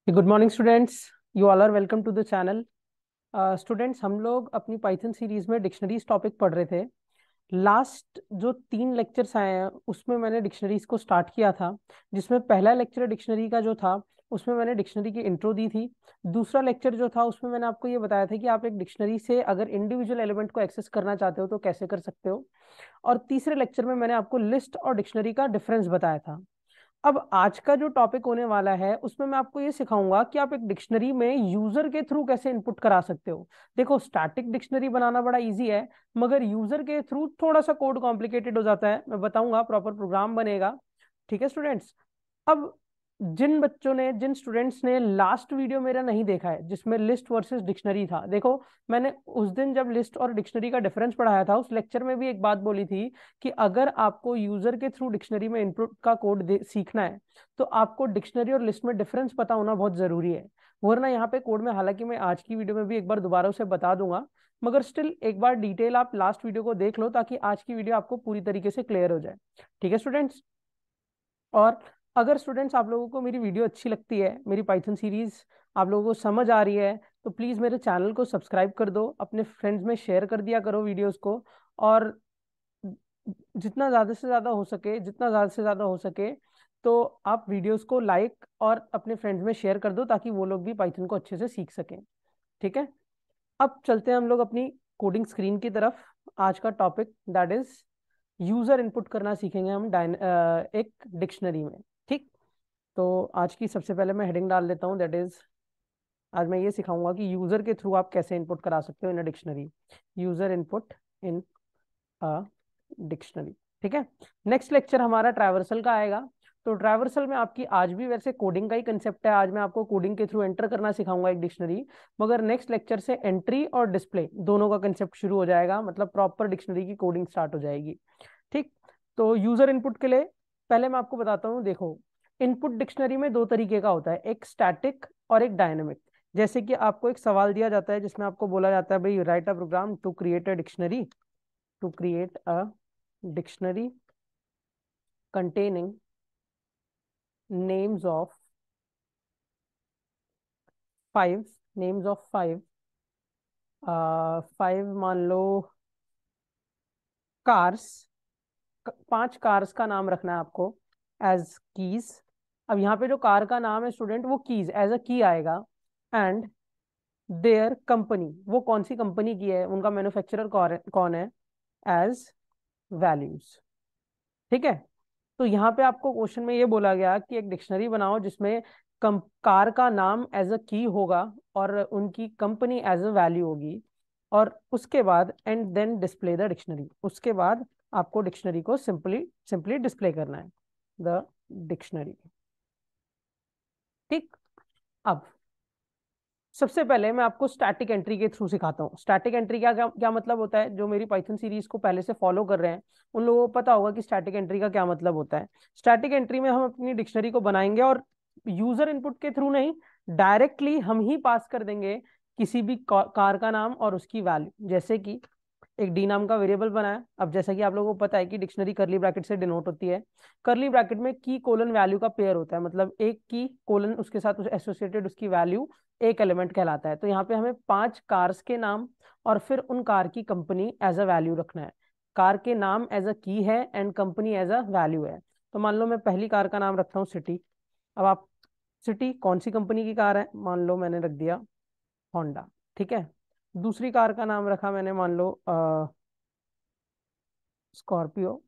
Good morning students, you all are welcome to the channel. Students, हम लोग अपनी Python series में dictionaries topic पढ़ रहे थे। लास्ट जो 3 लेक्चर्स आए हैं उसमें मैंने डिक्शनरीज को स्टार्ट किया था, जिसमें पहला लेक्चर डिक्शनरी का जो था उसमें मैंने डिक्शनरी की इंट्रो दी थी। दूसरा लेक्चर जो था उसमें मैंने आपको ये बताया था कि आप एक डिक्शनरी से अगर इंडिविजुअल एलिमेंट को एक्सेस करना चाहते हो तो कैसे कर सकते हो। और तीसरे लेक्चर में मैंने आपको लिस्ट और डिक्शनरी का डिफरेंस बताया था। अब आज का जो टॉपिक होने वाला है उसमें मैं आपको ये सिखाऊंगा कि आप एक डिक्शनरी में यूजर के थ्रू कैसे इनपुट करा सकते हो। देखो, स्टैटिक डिक्शनरी बनाना बड़ा इजी है, मगर यूजर के थ्रू थोड़ा सा कोड कॉम्प्लिकेटेड हो जाता है। मैं बताऊंगा, प्रॉपर प्रोग्राम बनेगा। ठीक है स्टूडेंट्स। अब जिन स्टूडेंट्स ने लास्ट वीडियो मेरा नहीं देखा है जिसमें लिस्ट वर्सेस डिक्शनरी था, देखो, मैंने उस दिन जब लिस्ट और डिक्शनरी का डिफरेंस पढ़ाया था उस लेक्चर में भी एक बात बोली थी कि अगर आपको यूजर के थ्रू डिक्शनरी में इनपुट का कोड सीखना है तो आपको डिक्शनरी और लिस्ट में डिफरेंस पता होना बहुत जरूरी है। वरना यहाँ पे कोड में, हालांकि मैं आज की वीडियो में भी एक बार दोबारा उसे बता दूंगा, मगर स्टिल एक बार डिटेल आप लास्ट वीडियो को देख लो ताकि आज की वीडियो आपको पूरी तरीके से क्लियर हो जाए। ठीक है स्टूडेंट्स। और अगर स्टूडेंट्स आप लोगों को मेरी वीडियो अच्छी लगती है, मेरी पाइथन सीरीज आप लोगों को समझ आ रही है, तो प्लीज़ मेरे चैनल को सब्सक्राइब कर दो, अपने फ्रेंड्स में शेयर कर दिया करो वीडियोस को। और जितना ज़्यादा से ज़्यादा हो सके, जितना ज़्यादा से ज़्यादा हो सके, तो आप वीडियोस को लाइक और अपने फ्रेंड्स में शेयर कर दो ताकि वो लोग भी पाइथन को अच्छे से सीख सकें। ठीक है। अब चलते हैं हम लोग अपनी कोडिंग स्क्रीन की तरफ। आज का topic that is user input करना सीखेंगे हम एक डिक्शनरी में। ठीक। तो आज की सबसे पहले मैं हेडिंग डाल देता हूँ, दैट इज आज मैं ये सिखाऊंगा कि यूजर के थ्रू आप कैसे इनपुट करा सकते हो in a dictionary. User input in a dictionary. ठीक है। नेक्स्ट लेक्चर हमारा ट्रैवर्सल का आएगा। तो ट्रैवर्सल में आपकी आज भी वैसे कोडिंग का ही कंसेप्ट है, आज मैं आपको कोडिंग के थ्रू एंटर करना सिखाऊंगा एक डिक्शनरी। मगर नेक्स्ट लेक्चर से एंट्री और डिस्प्ले दोनों का कंसेप्ट शुरू हो जाएगा, मतलब प्रॉपर डिक्शनरी की कोडिंग स्टार्ट हो जाएगी। ठीक। तो यूजर इनपुट के लिए पहले मैं आपको बताता हूँ। देखो, इनपुट डिक्शनरी में 2 तरीके का होता है, एक स्टैटिक और एक डायनेमिक। जैसे कि आपको एक सवाल दिया जाता है जिसमें आपको बोला जाता है, भाई write a program to create a dictionary, to create a dictionary containing names of 5 5 मान लो कार्स, 5 कार्स का नाम रखना है आपको एज कीज। अब यहाँ पे जो कार का नाम है स्टूडेंट, वो कीज एज अ की आएगा। एंड देयर कंपनी, वो कौन सी कंपनी की है, उनका मैन्युफैक्चरर कौन है, एज वैल्यूज। ठीक है। तो यहाँ पे आपको क्वेश्चन में ये बोला गया कि एक डिक्शनरी बनाओ जिसमें कार का नाम एज अ की होगा और उनकी कंपनी एज अ वैल्यू होगी। और उसके बाद and then display the dictionary, उसके बाद आपको डिक्शनरी को सिंपली सिंपली डिस्प्ले करना है, द डिक्शनरी। ठीक। अब सबसे पहले मैं आपको स्टैटिक एंट्री के थ्रू सिखाता हूँ। स्टैटिक एंट्री क्या क्या क्या मतलब होता है। जो मेरी पाइथन सीरीज को पहले से फॉलो कर रहे हैं उन लोगों को पता होगा कि स्टैटिक एंट्री का क्या मतलब होता है। स्टैटिक एंट्री में हम अपनी डिक्शनरी को बनाएंगे और यूजर इनपुट के थ्रू नहीं, डायरेक्टली हम ही पास कर देंगे किसी भी कार का नाम और उसकी वैल्यू। जैसे कि एक डी नाम का वेरिएबल बनाया। अब जैसा कि आप लोगों को पता है कि डिक्शनरी करली ब्रैकेट से डिनोट होती है। करली ब्रैकेट में की कोलन वैल्यू का पेयर होता है, मतलब एक की कोलन उसके साथ एसोसिएटेड उसकी वैल्यू एक एलिमेंट कहलाता है। तो यहाँ पे हमें 5 कार्स के नाम और फिर उन कार की कंपनी एज अ वैल्यू रखना है। कार के नाम एज अ की है and company as a value है। तो मान लो मैं पहली कार का नाम रखता हूँ सिटी। अब आप, सिटी कौन सी कंपनी की कार है, मान लो मैंने रख दिया होंडा। ठीक है। दूसरी कार का नाम रखा मैंने, मान लो स्कॉर्पियो।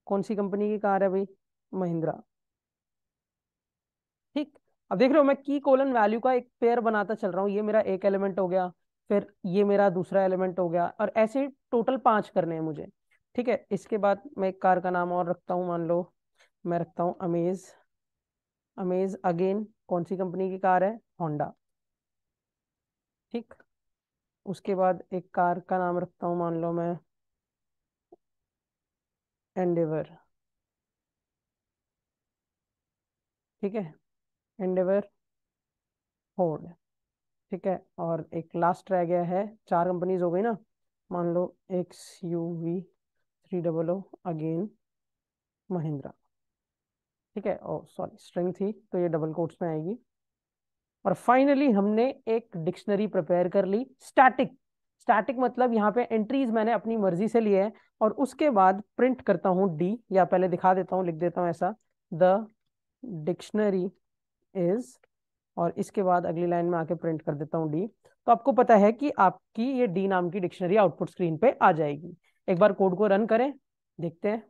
कौन सी कंपनी की कार है भाई, महिंद्रा। ठीक। अब देख रहे हो मैं की कोलन वैल्यू का एक पेयर बनाता चल रहा हूँ, ये मेरा एक एलिमेंट हो गया, फिर ये मेरा दूसरा एलिमेंट हो गया, और ऐसे टोटल 5 करने हैं मुझे। ठीक है। इसके बाद मैं एक कार का नाम और रखता हूँ, मान लो मैं रखता हूँ अमेज। अमेज अगेन कौन सी कंपनी की कार है, होंडा। ठीक। उसके बाद एक कार का नाम रखता हूँ, मान लो मैं एंडेवर। ठीक है। Endeavour, Ford. ठीक है। और एक लास्ट रह गया है, 4 कंपनीज हो गई ना, मान लो XUV 300 अगेन महिंद्रा। ठीक है, ओ सॉरी स्ट्रिंग थी तो ये डबल कोट्स में आएगी। और फाइनली हमने एक डिक्शनरी प्रिपेयर कर ली स्टैटिक। स्टैटिक मतलब यहाँ पे एंट्रीज मैंने अपनी मर्जी से लिए हैं, और उसके बाद प्रिंट करता हूँ डी, या पहले दिखा देता हूँ, लिख देता हूँ ऐसा, द डिक्शनरी इज, और इसके बाद अगली लाइन में आके प्रिंट कर देता हूँ डी। तो आपको पता है कि आपकी ये डी नाम की डिक्शनरी आउटपुट स्क्रीन पे आ जाएगी। एक बार कोड को रन करें, देखते हैं।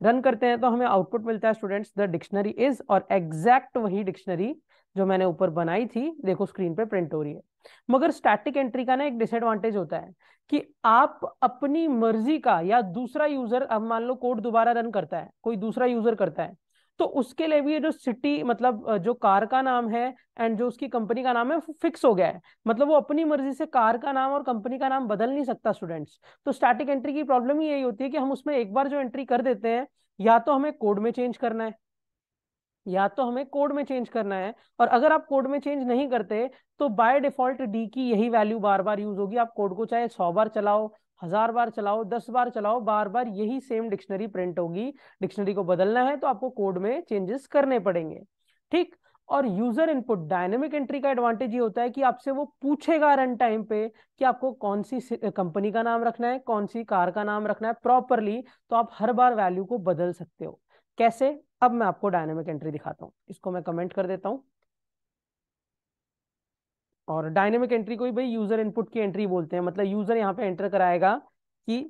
रन करते हैं तो हमें आउटपुट मिलता है स्टूडेंट्स, द डिक्शनरी इज, और एग्जैक्ट वही डिक्शनरी जो मैंने ऊपर बनाई थी देखो स्क्रीन पे प्रिंट हो रही है। मगर स्टैटिक एंट्री का ना एक डिसएडवांटेज होता है कि आप अपनी मर्जी का, या दूसरा यूजर, अब मान लो कोड दोबारा रन करता है, कोई दूसरा यूजर करता है, तो उसके लिए भी ये जो सिटी मतलब जो कार का नाम है एंड जो उसकी कंपनी का नाम है फिक्स हो गया है। मतलब वो अपनी मर्जी से कार का नाम और कंपनी का नाम बदल नहीं सकता स्टूडेंट्स। तो स्टैटिक एंट्री की प्रॉब्लम ही यही होती है कि हम उसमें एक बार जो एंट्री कर देते हैं, या तो हमें कोड में चेंज करना है, या तो हमें कोड में चेंज करना है। और अगर आप कोड में चेंज नहीं करते तो बाय डिफॉल्ट डी की यही वैल्यू बार बार यूज होगी। आप कोड को चाहे 100 बार चलाओ, 1000 बार चलाओ, 10 बार चलाओ, बार बार यही सेम डिक्शनरी प्रिंट होगी। डिक्शनरी को बदलना है तो आपको कोड में चेंजेस करने पड़ेंगे। ठीक। और यूजर इनपुट डायनेमिक एंट्री का एडवांटेज ये होता है कि आपसे वो पूछेगा रन टाइम पे कि आपको कौन सी कंपनी का नाम रखना है, कौन सी कार का नाम रखना है प्रॉपरली। तो आप हर बार वैल्यू को बदल सकते हो। कैसे? अब मैं आपको डायनेमिक एंट्री दिखाता हूं, इसको मैं कमेंट कर देता हूं। और डायनेमिक एंट्री को ही भाई यूजर इनपुट की एंट्री बोलते हैं, मतलब यूजर यहाँ पे एंटर कराएगा कि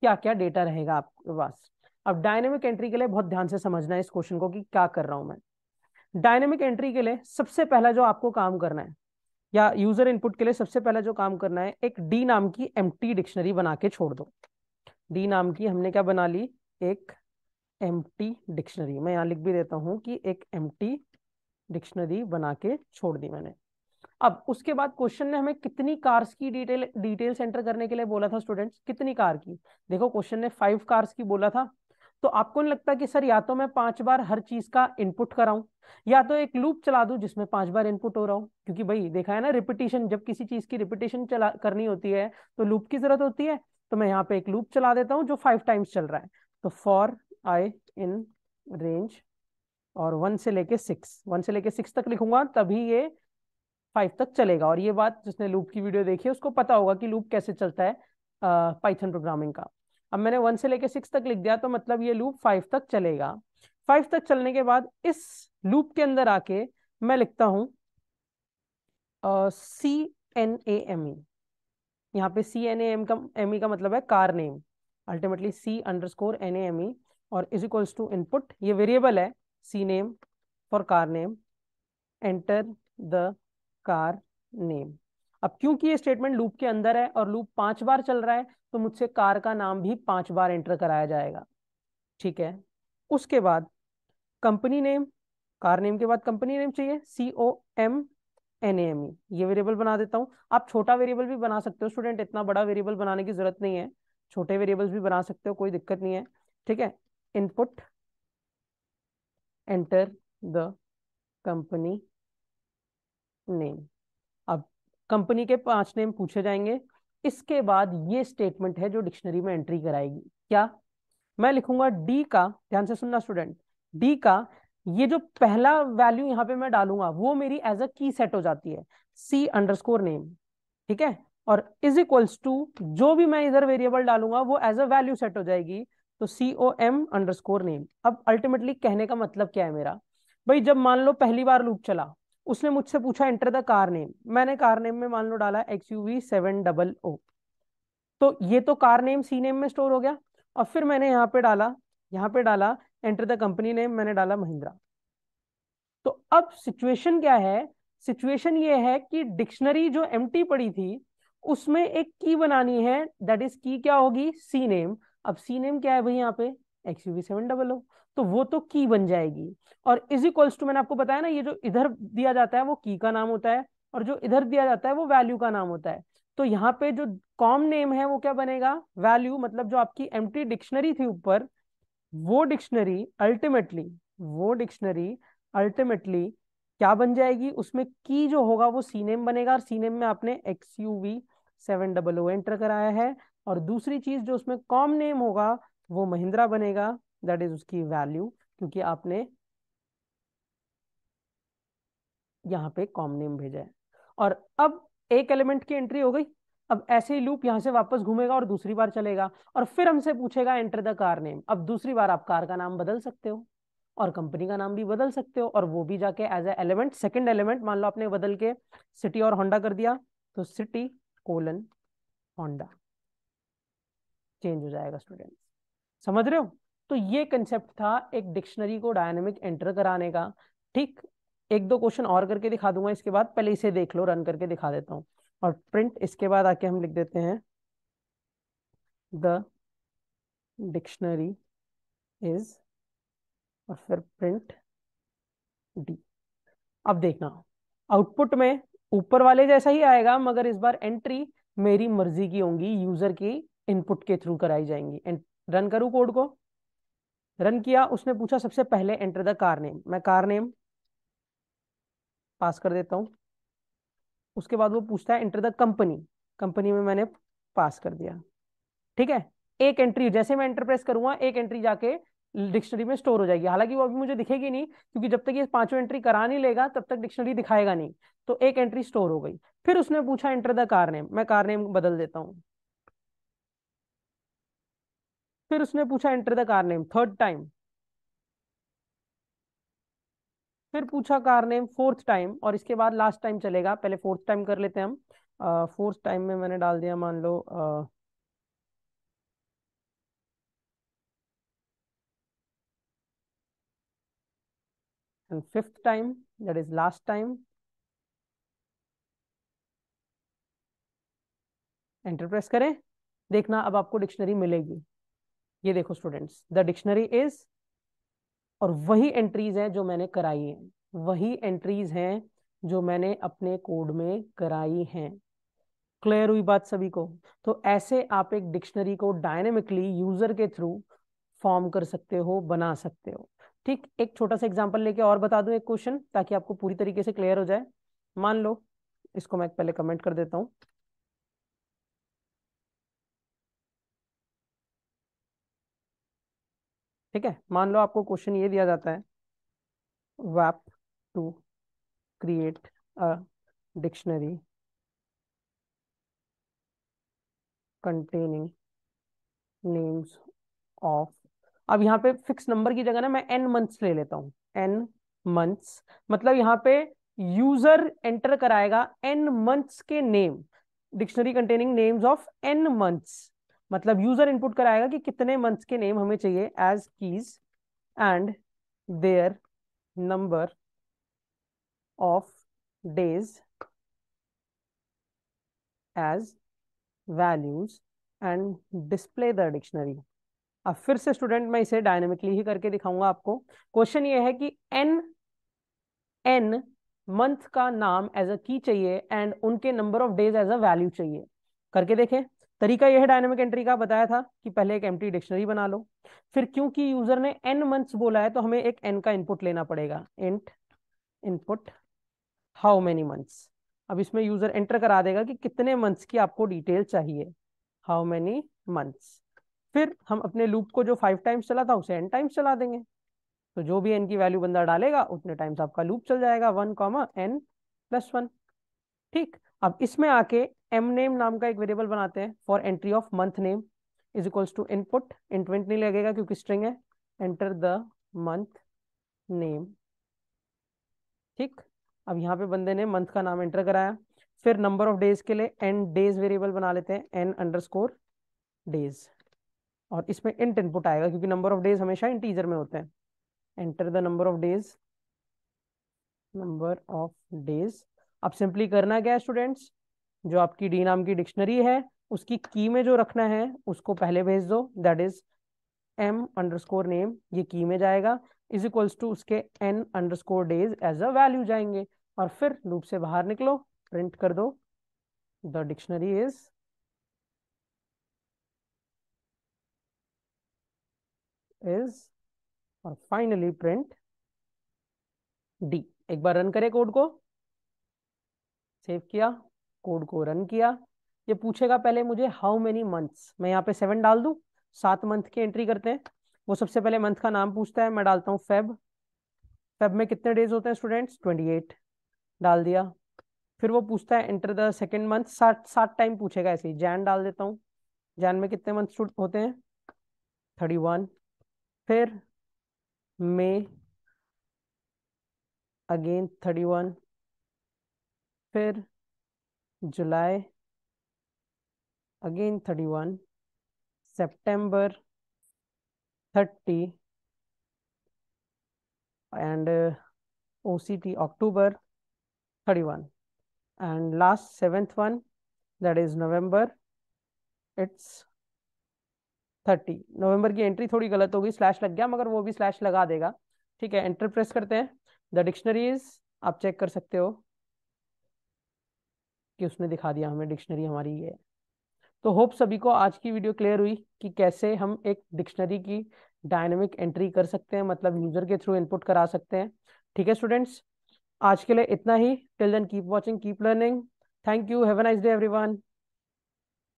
क्या क्या डेटा रहेगा आपके पास। अब डायनेमिक एंट्री के लिए बहुत ध्यान से समझना है इस क्वेश्चन को कि क्या कर रहा हूं मैं। डायनेमिक एंट्री के लिए सबसे पहला जो आपको काम करना है, या यूजर इनपुट के लिए सबसे पहला जो काम करना है, एक डी नाम की एम्प्टी डिक्शनरी बना के छोड़ दो। डी नाम की हमने क्या बना ली, एक एम्प्टी डिक्शनरी। मैं यहाँ लिख भी देता हूँ कि एक एम्प्टी डिक्शनरी बना के छोड़ दी मैंने। अब उसके बाद क्वेश्चन ने हमें कितनी कार्स की डिटेल्स एंटर करने के लिए बोला था स्टूडेंट्स, कितनी कार की? देखो क्वेश्चन ने 5 कार्स की बोला था। तो आपको नहीं लगता कि सर या तो मैं 5 बार हर चीज का इनपुट कराऊं, या तो एक लूप चला दूं जिसमें 5 बार इनपुट हो रहा हूं? क्योंकि भाई देखा है ना, रिपीटिशन, जब किसी चीज की रिपीटिशन चला करनी होती है तो लूप की जरूरत होती है। तो मैं यहाँ पे एक लूप चला देता हूँ जो 5 टाइम्स चल रहा है। तो फॉर आई इन रेंज, और 1 से लेके 6 तक लिखूंगा, तभी ये 5 तक चलेगा। और ये बात जिसने लूप की वीडियो देखी है उसको पता होगा कि लूप कैसे चलता है पाइथन प्रोग्रामिंग का। अब मैंने 1 से लेके 6 तक लिख दिया, तो मतलब ये लूप 5 तक चलेगा। 5 तक चलने के बाद इस लूप के अंदर आके मैं लिखता हूँ CNAME। यहाँ पे CNAME का मतलब है कार नेम, अल्टीमेटली C_NAME, और इज इक्वल्स टू इनपुट, ये वेरिएबल है, C name for car name, enter the car name. अब क्योंकि ये स्टेटमेंट लूप के अंदर है और लूप 5 बार चल रहा है, तो मुझसे कार का नाम भी 5 बार एंटर कराया जाएगा। ठीक है। उसके बाद कंपनी नेम, कार नेम के बाद कंपनी नेम चाहिए, COMNAME, ये वेरिएबल बना देता हूँ। आप छोटा वेरिएबल भी बना सकते हो स्टूडेंट, इतना बड़ा वेरिएबल बनाने की जरूरत नहीं है, छोटे वेरिएबल्स भी बना सकते हो, कोई दिक्कत नहीं है। ठीक है। Input, enter the company name. अब कंपनी के 5 नेम पूछे जाएंगे। इसके बाद ये स्टेटमेंट है जो डिक्शनरी में एंट्री कराएगी। क्या? मैं लिखूंगा डी का, ध्यान से सुनना स्टूडेंट, डी का ये जो पहला वैल्यू यहाँ पे मैं डालूंगा वो मेरी एज अ की सेट हो जाती है, C_नेम। ठीक है। और इज इक्वल्स टू जो भी मैं इधर वेरिएबल डालूंगा वो एज अ वैल्यू सेट हो जाएगी, तो COM_नेम। अब अल्टीमेटली कहने का मतलब क्या है मेरा, भाई जब मान लो पहली बार लूप चला, उसने मुझसे पूछा एंटर द कार नेम, मैंने कार नेम में मान लो डाला XUV700, तो ये तो कार नेम सी नेम में स्टोर हो गया। और फिर मैंने यहाँ पे डाला एंटर द कंपनी नेम, मैंने डाला महिंद्रा। तो अब सिचुएशन क्या है? सिचुएशन ये है कि डिक्शनरी जो एम्प्टी पड़ी थी उसमें एक की बनानी है, दैट इज की क्या होगी, सी नेम। अब सी नेम क्या है भाई यहाँ पे, XUV700, तो वो तो की बन जाएगी। और इज इक्वल्स टू, मैंने आपको बताया ना, ये जो इधर दिया जाता है वो की का नाम होता है, और जो इधर दिया जाता है वो वैल्यू का नाम होता है। तो यहाँ पे जो कॉम नेम है वो क्या बनेगा, वैल्यू, मतलब जो आपकी एम्प्टी डिक्शनरी थी ऊपर, वो डिक्शनरी अल्टीमेटली वो डिक्शनरी अल्टीमेटली क्या बन जाएगी, उसमें की जो होगा वो सी नेम बनेगा, और सी नेम में आपने XUV700 एंटर कराया है, और दूसरी चीज जो उसमें कॉम नेम होगा वो महिंद्रा बनेगा, दैट इज उसकी वैल्यू, क्योंकि आपने यहाँ पे कॉम नेम भेजा है। और अब एक एलिमेंट की एंट्री हो गई। अब ऐसे ही लूप यहाँ से वापस घूमेगा और दूसरी बार चलेगा और फिर हमसे पूछेगा एंटर द कार नेम। अब दूसरी बार आप कार का नाम बदल सकते हो और कंपनी का नाम भी बदल सकते हो, और वो भी जाके as a element, second element मान लो आपने बदल के सिटी और होंडा कर दिया, तो सिटी कोलन होंडा चेंज हो जाएगा स्टूडेंट। समझ रहे हो? तो ये कंसेप्ट था एक डिक्शनरी को डायनेमिक एंटर कराने का। ठीक, एक दो क्वेश्चन और करके दिखा दूंगा इसके बाद, पहले इसे देख लो, रन करके दिखा देता हूँ। और प्रिंट इसके बाद आके हम लिख देते हैं द डिक्शनरी इज, और फिर प्रिंट डी। अब देखना आउटपुट में ऊपर वाले जैसा ही आएगा, मगर इस बार एंट्री मेरी मर्जी की होंगी, यूजर की इनपुट के थ्रू कराई जाएंगी। रन करूँ कोड को? रन किया, उसने पूछा सबसे पहले एंटर द कार नेम, मैं कार नेम पास कर देता हूँ। उसके बाद वो पूछता है एंटर द कंपनी, कंपनी में मैंने पास कर दिया। ठीक है, एक एंट्री जैसे मैं एंटर प्रेस करूंगा एक एंट्री जाके डिक्शनरी में स्टोर हो जाएगी। हालांकि वो अभी मुझे दिखेगी नहीं, क्योंकि जब तक ये पांचों एंट्री करा नहीं लेगा तब तक डिक्शनरी दिखाएगा नहीं। तो एक एंट्री स्टोर हो गई। फिर उसने पूछा एंटर द कार नेम, मैं कार नेम बदल देता हूँ। फिर उसने पूछा enter the car name third time. फिर पूछा कार नेम फोर्थ टाइम, और इसके बाद लास्ट टाइम चलेगा। पहले फोर्थ टाइम कर लेते हैं हम। फोर्थ टाइम में मैंने डाल दिया मान लो fifth time, that is last time. Enter press करें, देखना अब आपको डिक्शनरी मिलेगी। ये देखो स्टूडेंट्स, द डिक्शनरी इज, और वही एंट्रीज हैं जो मैंने कराई हैं, वही एंट्रीज हैं जो मैंने अपने कोड में कराई हैं। क्लियर हुई बात सभी को? तो ऐसे आप एक डिक्शनरी को डायनेमिकली यूजर के थ्रू फॉर्म कर सकते हो, बना सकते हो। ठीक, एक छोटा सा एग्जांपल लेके और बता दूं एक क्वेश्चन, ताकि आपको पूरी तरीके से क्लियर हो जाए। मान लो, इसको मैं पहले कमेंट कर देता हूं। ठीक है, मान लो आपको क्वेश्चन ये दिया जाता है, वैप to create a dictionary containing names of. अब यहाँ पे फिक्स नंबर की जगह ना मैं एन मंथ्स ले लेता हूँ, एन मंथ्स। मतलब यहाँ पे यूजर एंटर कराएगा एन मंथ्स के name, dictionary containing names of n months. मतलब यूजर इनपुट कराएगा कि कितने मंथ्स के नेम हमें चाहिए as keys, and their number of days as values, and display the dictionary. अब फिर से स्टूडेंट मैं इसे डायनेमिकली ही करके दिखाऊंगा आपको। क्वेश्चन ये है कि एन एन मंथ का नाम एज अ की चाहिए एंड उनके number of days as a value चाहिए। करके देखें। तरीका यह है डायनेमिक एंट्री का, बताया था कि पहले एक एम्प्टी डिक्शनरी बना लो। फिर क्योंकि यूजर ने एन मंथ्स बोला है तो हमें एक एन का इनपुट लेना पड़ेगा। Int input how many months. अब इसमें यूजर एंटर करा देगा कि कितने मंथ्स की आपको डिटेल चाहिए, हाउ मेनी मंथ्स। फिर हम अपने लूप को जो 5 टाइम्स चला था उसे n टाइम्स चला देंगे। तो जो भी n की वैल्यू बंदा डालेगा उतने टाइम्स आपका लूप चल जाएगा, 1, n+1। ठीक, अब इसमें आके एम नेम नाम का एक वेरिएबल बनाते हैं for entry of month name, is equals to input, इंटवेंट नहीं लगेगा क्योंकि स्ट्रिंग है, एंटर द मंथ नेम। ठीक, अब यहाँ पे बंदे ने मंथ का नाम एंटर कराया। फिर नंबर ऑफ डेज के लिए एन डेज वेरिएबल बना लेते हैं, n_डेज। और इसमें इंट इनपुट आएगा क्योंकि नंबर ऑफ डेज हमेशा इंटीजर में होते हैं। Enter the number of days, number of days. अब सिंपली करना क्या है स्टूडेंट्स, जो आपकी डी नाम की डिक्शनरी है उसकी की में जो रखना है उसको पहले भेज दो, दैट इज m_name, ये की में जाएगा, इज इक्वल्स टू उसके n_days एज अ वैल्यू जाएंगे। और फिर लूप से बाहर निकलो, प्रिंट कर दो द डिक्शनरी इज, और फाइनली प्रिंट डी। एक बार रन करें कोड को, सेव किया, कोड को रन किया। ये पूछेगा पहले मुझे हाउ मेनी मंथ्स, मैं यहाँ पे 7 डाल दूँ, 7 मंथ की एंट्री करते हैं। वो सबसे पहले मंथ का नाम पूछता है, मैं डालता हूँ फेब। फेब में कितने डेज होते हैं स्टूडेंट्स? 28, डाल दिया। फिर वो पूछता है enter the second month, 7 time पूछेगा ऐसे ही। जैन डाल देता हूँ, जैन में कितने मंथ होते हैं? 31। फिर मई, अगेन 31। फिर जुलाई, अगेन 31। सितंबर 30, and OCT October 31, and last seventh one, that is November, it's 30। नवंबर की एंट्री थोड़ी गलत होगी, स्लैश लग गया, मगर वो भी स्लैश लगा देगा। ठीक है, एंटर प्रेस करते हैं। द डिक्शनरीज, आप चेक कर सकते हो कि उसने दिखा दिया हमें, डिक्शनरी हमारी ये है। तो होप सभी को आज की वीडियो क्लियर हुई कि कैसे हम एक डिक्शनरी की डायनेमिक एंट्री कर सकते हैं, मतलब यूजर के थ्रू इनपुट करा सकते हैं। ठीक है स्टूडेंट्स, आज के लिए इतना ही। Till then keep watching, keep learning. Thank you, have a nice day everyone.